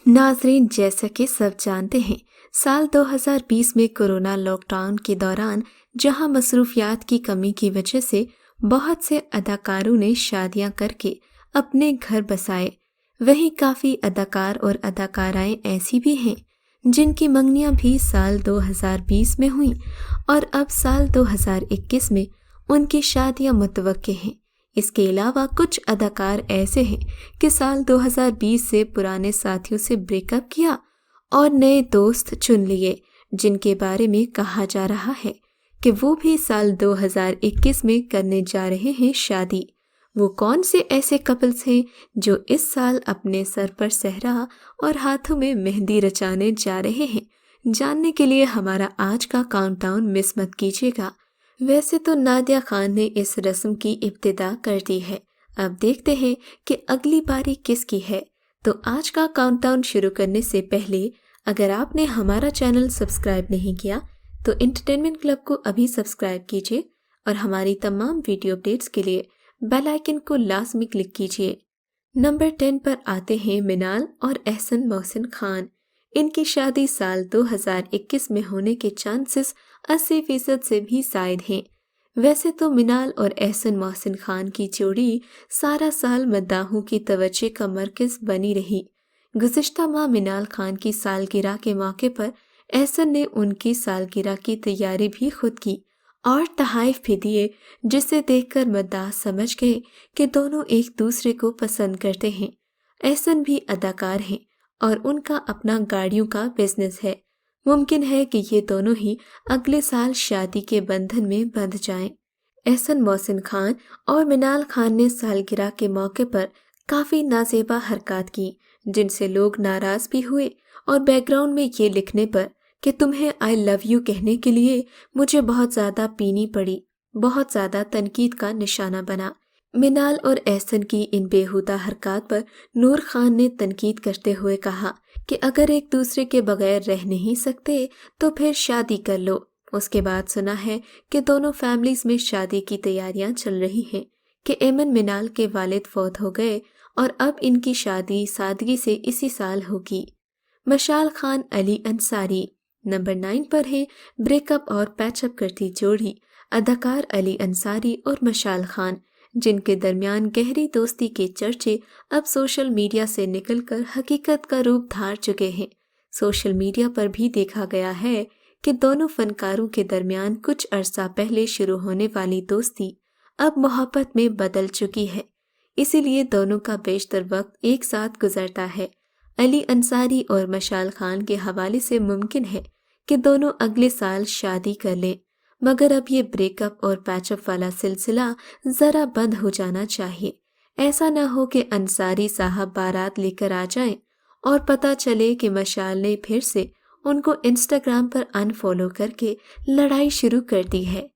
नाजरीन, जैसा कि सब जानते हैं, साल 2020 में कोरोना लॉकडाउन के दौरान जहां मसरूफियात की कमी की वजह से बहुत से अदाकारों ने शादियां करके अपने घर बसाए, वहीं काफ़ी अदाकार और अदाकाराएं ऐसी भी हैं जिनकी मंगनियां भी साल 2020 में हुई और अब साल 2021 में उनकी शादियां मुतवक्के हैं। इसके अलावा कुछ अदाकार ऐसे हैं कि साल 2020 से पुराने साथियों से ब्रेकअप किया और नए दोस्त चुन लिए, जिनके बारे में कहा जा रहा है कि वो भी साल 2021 में करने जा रहे हैं शादी। वो कौन से ऐसे कपल्स हैं जो इस साल अपने सर पर सेहरा और हाथों में मेहंदी रचाने जा रहे हैं? जानने के लिए हमारा आज का काउंटडाउन मिस मत कीजिएगा। वैसे तो नादिया खान ने इस रस्म की इब्तिदा कर दी है, अब देखते हैं कि अगली बारी किसकी है। तो आज का काउंटडाउन शुरू करने से पहले अगर आपने हमारा चैनल सब्सक्राइब नहीं किया तो एंटरटेनमेंट क्लब को अभी सब्सक्राइब कीजिए और हमारी तमाम वीडियो अपडेट्स के लिए बेल आइकन को लाजमी क्लिक कीजिए। नंबर 10 पर आते हैं मिनाल और एहसन मोहसिन खान। इनकी शादी साल 2021 में होने के चांसेस 80% से भी शायद हैं। वैसे तो मिनाल और एहसन मोहसिन खान की जोड़ी सारा साल मद्दाहों की तवज्जो का मरकज बनी रही। गुज़िश्ता माह मिनाल खान की सालगिरह के मौके पर एहसन ने उनकी सालगिरह की तैयारी भी खुद की और तहाइफ भी दिए, जिसे देखकर मद्दाह समझ गए कि दोनों एक दूसरे को पसंद करते हैं। एहसन भी अदाकार हैं और उनका अपना गाड़ियों का बिजनेस है। मुमकिन है कि ये दोनों ही अगले साल शादी के बंधन में बंध जाएं। एहसन मोहसिन खान और मिनाल खान ने सालगिरह के मौके पर काफ़ी नाजेबा हरकत की, जिनसे लोग नाराज़ भी हुए और बैकग्राउंड में ये लिखने पर कि तुम्हें आई लव यू कहने के लिए मुझे बहुत ज़्यादा पीनी पड़ी, बहुत ज़्यादा तनकीद का निशाना बना। मिनाल और एहसन की इन बेहुदा हरकत पर नूर खान ने तनकीद करते हुए कहा कि अगर एक दूसरे के बगैर रह नहीं सकते तो फिर शादी कर लो। उसके बाद सुना है कि दोनों फैमिलीज में शादी की तैयारियां चल रही हैं कि एमन मिनाल के वालिद फौत हो गए और अब इनकी शादी सादगी से इसी साल होगी। मशाल खान अली अंसारी। नंबर 9 पर है ब्रेकअप और पैचअप करती जोड़ी अदाकार अली अंसारी और मशाल खान, जिनके दरमियान गहरी दोस्ती के चर्चे अब सोशल मीडिया से निकलकर हकीकत का रूप धार चुके हैं। सोशल मीडिया पर भी देखा गया है कि दोनों फनकारों के दरमियान कुछ अरसा पहले शुरू होने वाली दोस्ती अब मोहब्बत में बदल चुकी है, इसीलिए दोनों का बेशतर वक्त एक साथ गुजरता है। अली अंसारी और मशाल खान के हवाले से मुमकिन है कि दोनों अगले साल शादी कर लें, मगर अब ये ब्रेकअप और पैचअप वाला सिलसिला ज़रा बंद हो जाना चाहिए। ऐसा ना हो कि अंसारी साहब बारात लेकर आ जाएं और पता चले कि मशाल ने फिर से उनको इंस्टाग्राम पर अनफॉलो करके लड़ाई शुरू कर दी है।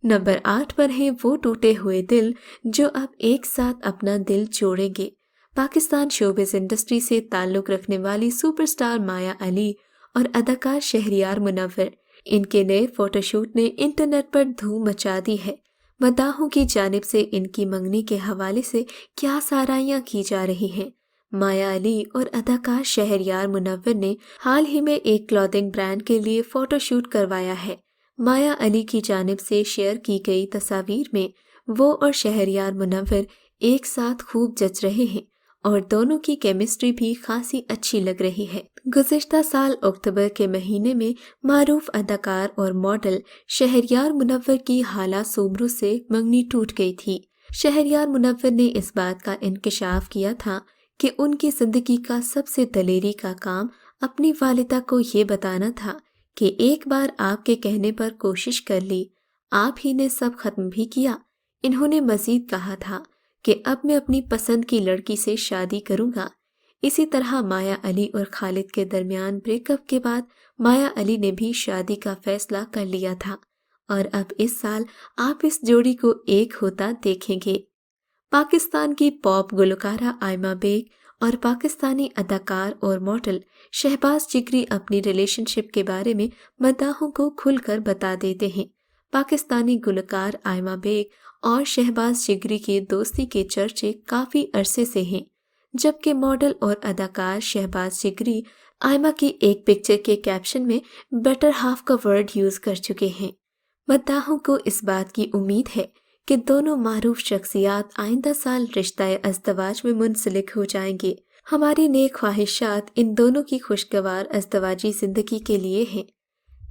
नंबर 8 पर हैं वो टूटे हुए दिल जो अब एक साथ अपना दिल जोड़ेंगे। पाकिस्तान शोबिज़ इंडस्ट्री से ताल्लुक़ रखने वाली सुपरस्टार माया अली और अदाकार शहरियार मुनव्वर, इनके नए फोटोशूट ने इंटरनेट पर धूम मचा दी है। मदाहों की जानिब से इनकी मंगनी के हवाले से क्या साराइयाँ की जा रही हैं। माया अली और अदाकार शहरियार मुनव्वर ने हाल ही में एक क्लॉथिंग ब्रांड के लिए फोटोशूट करवाया है। माया अली की जानिब से शेयर की गई तस्वीर में वो और शहरियार मुनव्वर एक साथ खूब जच रहे हैं और दोनों की केमिस्ट्री भी खासी अच्छी लग रही है। गुज़िश्ता साल अक्टूबर के महीने में मारूफ अदाकार और मॉडल शहरियार मुनव्वर की हाला सोमरू से मंगनी टूट गई थी। शहरियार मुनव्वर ने इस बात का इंकशाफ किया था कि उनकी जिंदगी का सबसे दलेरी का काम अपनी वालिदा को ये बताना था कि एक बार आपके कहने पर कोशिश कर ली, आप ही ने सब खत्म भी किया। इन्होंने मजीद कहा था कि अब मैं अपनी पसंद की लड़की से शादी करूंगा। इसी तरह माया अली और खालिद के दरमियान ब्रेकअप के बाद माया अली ने भी शादी का फैसला कर लिया था और अब इस साल आप इस जोड़ी को एक होता देखेंगे। पाकिस्तान की पॉप गुलकारा आयमा बेग और पाकिस्तानी अदाकार और मॉडल शहबाज जिगरी अपनी रिलेशनशिप के बारे में मदाहों को खुलकर बता देते हैं। पाकिस्तानी गुलकार आयमा बेग और शहबाज जिगरी के दोस्ती के चर्चे काफ़ी अरसे से हैं। जबकि मॉडल और अदाकार शहबाज जिगरी आयमा की एक पिक्चर के कैप्शन में बेटर हाफ का वर्ड यूज कर चुके हैं। मद्दाहों को इस बात की उम्मीद है कि दोनों मारूफ शख्सियात आइंदा साल रिश्ता अज़दवाज में मुंसलिक हो जाएंगे। हमारी नेक ख्वाहिशात इन दोनों की खुशगवार अज़दवाजी जिंदगी के लिए हैं।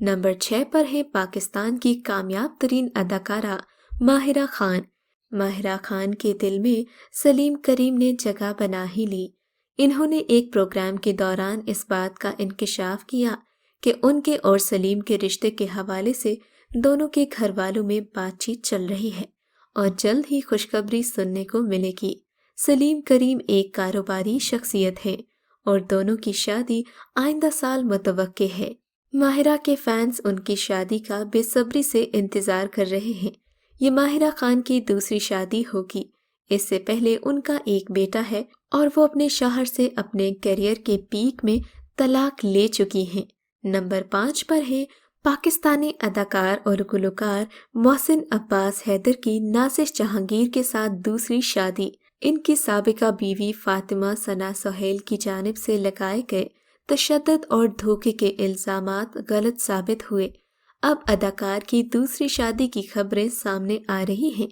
नंबर 6 पर है पाकिस्तान की कामयाब तरीन अदाकारा माहिरा खान। माहिरा खान के दिल में सलीम करीम ने जगह बना ही ली। इन्होंने एक प्रोग्राम के दौरान इस बात का इंकिशाफ किया कि उनके और सलीम के रिश्ते के हवाले से दोनों के घर वालों में बातचीत चल रही है और जल्द ही खुशखबरी सुनने को मिलेगी। सलीम करीम एक कारोबारी शख्सियत है और दोनों की शादी आइंदा साल मुतवक्के है। माहिरा के फैंस उनकी शादी का बेसब्री से इंतजार कर रहे हैं। ये माहिरा खान की दूसरी शादी होगी। इससे पहले उनका एक बेटा है और वो अपने शौहर से अपने करियर के पीक में तलाक ले चुकी हैं। नंबर 5 पर है पाकिस्तानी अदाकार और गुलकार मोहसिन अब्बास हैदर की नाज़िश जहांगीर के साथ दूसरी शादी। इनकी साबिका बीवी फातिमा सना सोहेल की जानिब से लगाए गए तशद्दुद और धोखे के इल्जामात गलत साबित हुए। अब अदाकार की दूसरी शादी की खबरें सामने आ रही हैं।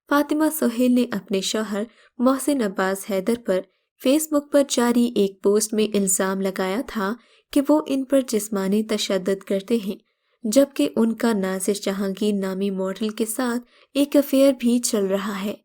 फातिमा सोहेल ने अपने शौहर मोहसिन अब्बास हैदर पर फेसबुक पर जारी एक पोस्ट में इल्ज़ाम लगाया था कि वो इन पर जिस्मानी तशद्दुद करते हैं, जबकि उनका नाज़िश जहांगीर नामी मॉडल के साथ एक अफेयर भी चल रहा है।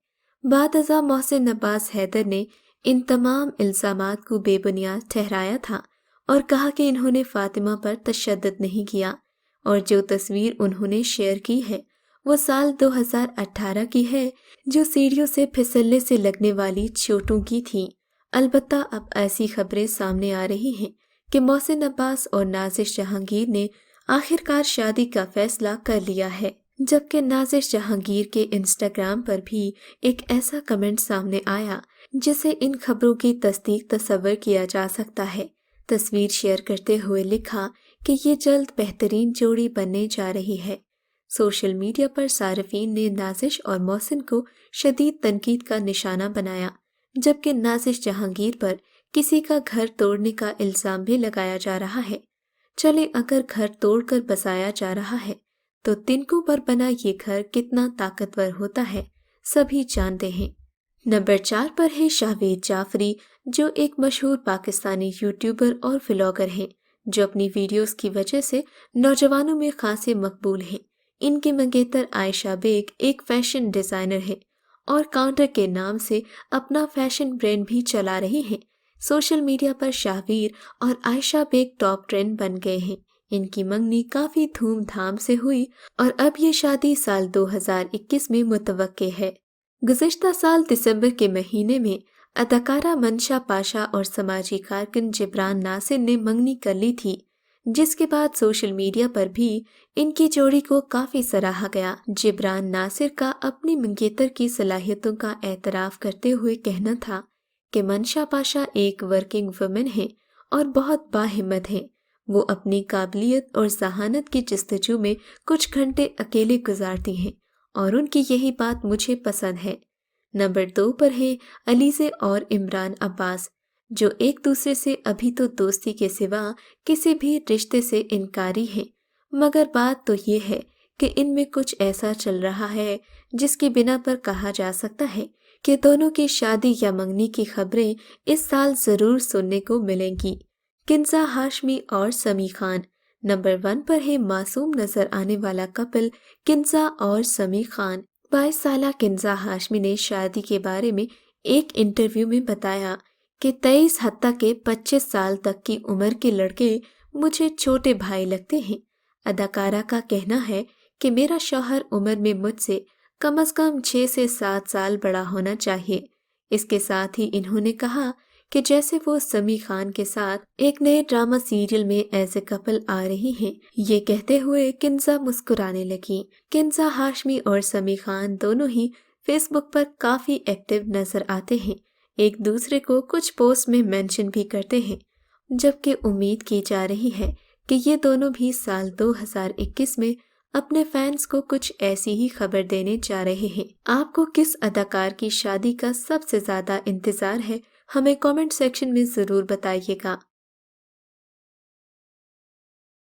बादअज़ा मोहसिन अब्बास हैदर ने इन तमाम इल्ज़ामात को बेबुनियाद ठहराया था और कहा कि इन्होंने फातिमा पर तशद्दुद नहीं किया और जो तस्वीर उन्होंने शेयर की है वो साल 2018 की है, जो सीढ़ियों से फिसलने से लगने वाली चोटों की थी। अलबत्ता अब ऐसी खबरें सामने आ रही हैं कि मोहसिन अब्बास और नाज़िश जहांगीर ने आखिरकार शादी का फैसला कर लिया है, जबकि नाज़िश जहांगीर के इंस्टाग्राम पर भी एक ऐसा कमेंट सामने आया जिसे इन खबरों की तस्दीक तस्वर किया जा सकता है। तस्वीर शेयर करते हुए लिखा कि ये जल्द बेहतरीन जोड़ी बनने जा रही है। सोशल मीडिया पर सार्फिन ने नाज़िश और मोहसिन को शदीद तनकीद का निशाना बनाया, जबकि नाज़िश जहांगीर पर किसी का घर तोड़ने का इल्ज़ाम भी लगाया जा रहा है। चले, अगर घर तोड़कर बसाया जा रहा है तो तिनकों पर बना ये घर कितना ताकतवर होता है, सभी जानते हैं। नंबर 4 पर है शाहवेद जाफरी, जो एक मशहूर पाकिस्तानी यूट्यूबर और व्लॉगर हैं, जो अपनी वीडियोस की वजह से नौजवानों में खासे मकबूल हैं। इनके मंगेतर आयशा बेग एक फैशन डिज़ाइनर है और काउंटर के नाम से अपना फैशन ब्रांड भी चला रही हैं। सोशल मीडिया पर शाहवीर और आयशा बेग टॉप ट्रेंड बन गए हैं। इनकी मंगनी काफ़ी धूमधाम से हुई और अब ये शादी साल 2021 में मुतवक्के है। गुज़िश्ता साल दिसंबर के महीने में अदाकारा मंशा पाशा और समाजी कारकुन जिब्रान नासिर ने मंगनी कर ली थी, जिसके बाद सोशल मीडिया पर भी इनकी जोड़ी को काफ़ी सराहा गया। जिब्रान नासिर का अपनी मंगेतर की सलाहियतों का एतराफ़ करते हुए कहना था कि मंशा पाशा एक वर्किंग वुमेन है और बहुत बाहिम्मत हैं। वो अपनी काबिलियत और जहानत की जस्तजू में कुछ घंटे अकेले गुजारती हैं और उनकी यही बात मुझे पसंद है। नंबर 2 पर है अलीज़े और इमरान अब्बास, जो एक दूसरे से अभी तो दोस्ती के सिवा किसी भी रिश्ते से इनकारी हैं, मगर बात तो ये है कि इनमें कुछ ऐसा चल रहा है जिसके बिना पर कहा जा सकता है कि दोनों की शादी या मंगनी की खबरें इस साल ज़रूर सुनने को मिलेंगी। किंजा हाशमी और समी खान। नंबर 1 पर है मासूम नजर आने वाला कपल किंजा और समी खान। 22 साला किंजा हाशमी ने शादी के बारे में एक इंटरव्यू में बताया कि 23 हत्ता के 25 साल तक की उम्र के लड़के मुझे छोटे भाई लगते हैं। अदाकारा का कहना है कि मेरा शौहर उम्र में मुझसे कम से कम 6 से 7 साल बड़ा होना चाहिए। इसके साथ ही इन्होंने कहा कि जैसे वो समी खान के साथ एक नए ड्रामा सीरियल में एज ए कपल आ रही हैं। ये कहते हुए किंजा मुस्कुराने लगी। किंजा हाशमी और समी खान दोनों ही फेसबुक पर काफी एक्टिव नजर आते हैं, एक दूसरे को कुछ पोस्ट में मेंशन भी करते हैं, जबकि उम्मीद की जा रही है कि ये दोनों भी साल 2021 में अपने फैंस को कुछ ऐसी ही खबर देने जा रहे हैं। आपको किस अदाकार की शादी का सबसे ज्यादा इंतजार है, ہمیں کامنٹ سیکشن میں ضرور بتائیے گا۔